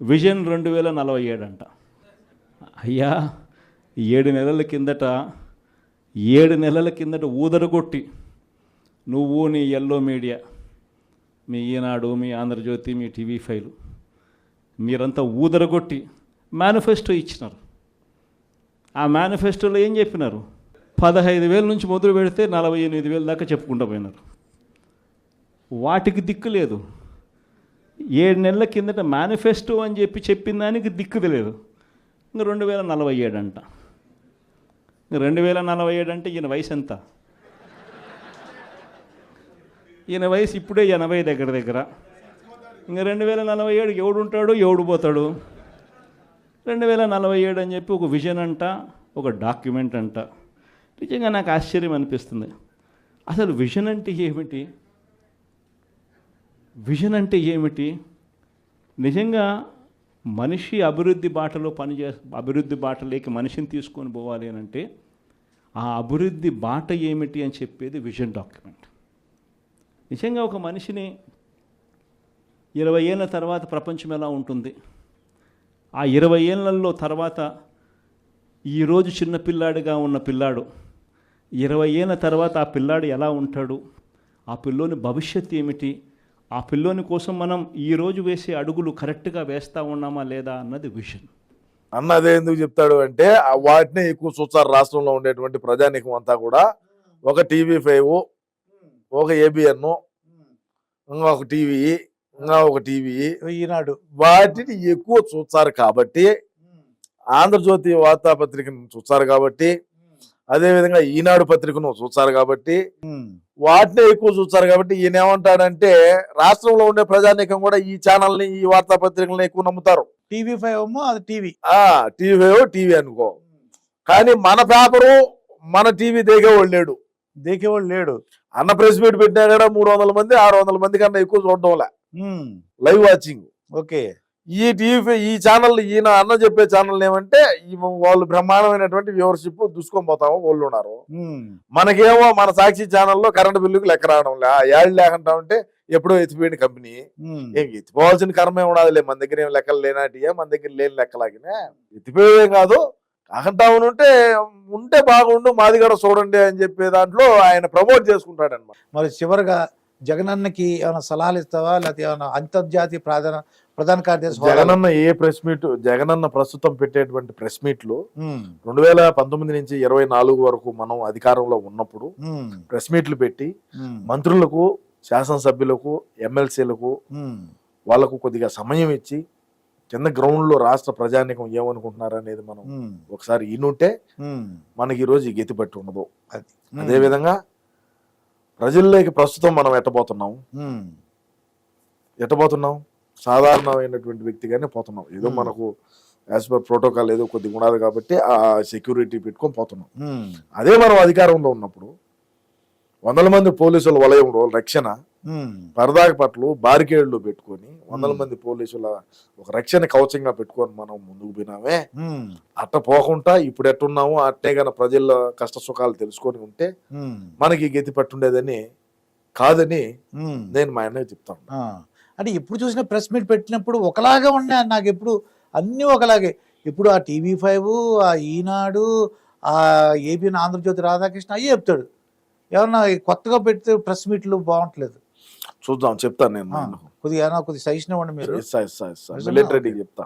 Vision 2047 అంట. అయ్యా 7 నెలల కిందట ఊదరగొట్టి నువ్వు నీ ఎల్లో మీడియా, మీ ఈనాడు, మీ ఆంధ్రజ్యోతి, మీ TV5 మీరంతా ఊదరగొట్టి మేనిఫెస్టో ఇచ్చినారు. ఆ మేనిఫెస్టోలో ఏం చెప్పినారు? 15,000 నుంచి మొదలు పెడితే 48,000 దాకా చెప్పుకుంటూ పోయినారు. వాటికి దిక్కు లేదు. 7 నెలల కిందట మేనిఫెస్టో అని చెప్పిన దానికి దిక్కు లేదు. ఇంకా 2047 అంట. 2047 అంటే ఈయన వయసు ఎంత? ఈయన వయసు ఇప్పుడే 80 దగ్గర. ఇంకా 2047 ఎవడు ఉంటాడు, ఎవడు పోతాడు? 2047 అని చెప్పి ఒక విజన్ అంట, ఒక డాక్యుమెంట్ అంట. నిజంగా నాకు ఆశ్చర్యం అనిపిస్తుంది. అసలు విజన్ అంటే ఏమిటి? విజన్ అంటే ఏమిటి? నిజంగా మనిషి అభివృద్ధి బాటలో అభివృద్ధి బాటలోకి మనిషిని తీసుకొని పోవాలి అని అంటే ఆ అభివృద్ధి బాట ఏమిటి అని చెప్పేది విజన్ డాక్యుమెంట్. నిజంగా ఒక మనిషిని 20 ఏళ్ళ తర్వాత ప్రపంచం ఎలా ఉంటుంది, ఆ 20 ఏళ్ళల్లో తర్వాత ఈరోజు చిన్నపిల్లాడిగా ఉన్న పిల్లాడు 20 ఏళ్ళ తర్వాత ఆ పిల్లాడు ఎలా ఉంటాడు, ఆ పిల్లోని భవిష్యత్తు ఏమిటి, ఆ పిల్లోని కోసం మనం ఈరోజు వేసే అడుగులు కరెక్ట్గా వేస్తూ ఉన్నామా లేదా అన్నది విజన్. అన్న అదే ఎందుకు చెప్తాడు అంటే వాటిని ఎక్కువ చూస్తారు రాష్ట్రంలో ఉండేటువంటి ప్రజానీకం అంతా కూడా. ఒక TV5, ఒక ABN, ఇంకా ఒక టీవీ, ఇంకా ఒక టీవీ, ఈనాడు, వాటిని ఎక్కువ చూస్తారు కాబట్టి, ఆంధ్రజ్యోతి వార్తాపత్రికను చూస్తారు కాబట్టి, అదేవిధంగా ఈనాడు పత్రికను చూస్తారు కాబట్టి, వాటినే ఎక్కువ చూస్తారు కాబట్టి ఈయన ఏమంటాడంటే రాష్ట్రంలో ఉండే ప్రజానీకం కూడా ఈ ఛానల్ని, ఈ వార్తాపత్రికలను ఎక్కువ నమ్ముతారు. TV5 అది టీవీ, TV5 టీవీ అనుకో, కానీ మన పేపరు, మన టీవీ దేకేవాళ్ళు లేడు. అన్న ప్రెస్ మీట్ పెట్టినా కూడా 300 మంది 600 మంది కన్నా ఎక్కువ చూడడంలే లైవ్ వాచింగ్. ఓకే, ఈ టీవీ, ఈ ఛానల్, ఈయన అన్న చెప్పే ఛానల్ ఏమంటే వాళ్ళు బ్రహ్మాండమైనటువంటి వ్యూవర్షిప్ దూసుకొని పోతాము వాళ్ళు ఉన్నారు. మనకేమో మన సాక్షి ఛానల్లో కరెంట్ బిల్లుకి లెక్క రావడం లే, ఏళ్ళు లేకుండా ఉంటే ఎప్పుడో ఎత్తిపోయిన కంపెనీ. ఏం ఎత్తిపోవాల్సిన కర్మే ఉండదులే, మన దగ్గర ఏం లెక్కలు లేనాటియా, మన దగ్గర లేని లెక్కలాగినా ఎత్తిపోయే కాదు. అహంటావును ఉంటే బాగుండు, మాది కూడా చూడండి అని చెప్పే దాంట్లో ఆయన ప్రమోట్ చేసుకుంటాడు అనమాట. మరి చివరిగా జగనన్నకి ఏమైనా సలహాలు ఇస్తావా, లేకపోతే ఏమైనా అంతర్జాతీయ ప్రధాన కార్యదర్శి జగనన్న ఏ ప్రెస్ మీట్, జగనన్న ప్రస్తుతం పెట్టేటువంటి ప్రెస్ మీట్లు 2019 నుంచి 24 వరకు మనం అధికారంలో ఉన్నప్పుడు ప్రెస్ మీట్లు పెట్టి మంత్రులకు, శాసనసభ్యులకు, ఎమ్మెల్సీలకు వాళ్ళకు కొద్దిగా సమయం ఇచ్చి కింద గ్రౌండ్ లో రాష్ట్ర ప్రజానీకం ఏమనుకుంటున్నారు అనేది మనం ఒకసారి ఈనుంటే మనకి ఈరోజు ఈ గతి పట్టి ఉండదు. అదే విధంగా ప్రజల్లోకి ప్రస్తుతం మనం ఎట్టబోతున్నాం సాధారణమైనటువంటి వ్యక్తిగానే పోతున్నాం. ఏదో మనకు యాజ్ పర్ ప్రోటోకాల్ ఏదో కొద్దిగా ఉండదు కాబట్టి ఆ సెక్యూరిటీ పెట్టుకొని పోతున్నాం. అదే మనం అధికారంలో ఉన్నప్పుడు 100 మంది పోలీసుల వలయంలో రక్షణ, పరదాక పట్లు, బారికేడ్లు పెట్టుకొని 100 మంది పోలీసుల ఒక రక్షణ కవచంగా పెట్టుకొని మనం ముందుకు పోయినామే. అట్ట పోకుండా ఇప్పుడు ఎట్టున్నాము అట్టే గన ప్రజల కష్ట సుఖాలు తెలుసుకొని ఉంటే మనకి గతి పట్టుండేదని కాదని నేను మా అన్నయ్య చెప్తాను. అంటే ఎప్పుడు చూసినా ప్రెస్ మీట్ పెట్టినప్పుడు ఒకలాగా ఉన్నాయి, నాకు ఎప్పుడు అన్నీ ఒకలాగే. ఇప్పుడు ఆ TV5, ఆ ఈనాడు, ఆ ABN, ఆంధ్రజ్యోతి, రాధాకృష్ణ అయ్యే చెప్తాడు. ఏమన్నా కొత్తగా పెడితే ప్రెస్ మీట్లు బాగుంటలేదు. చూద్దాం, చెప్తాను నేను. కొద్దిగా సజెషన్ ఇవ్వండి మీరు. మిలిటరీ చెప్తా.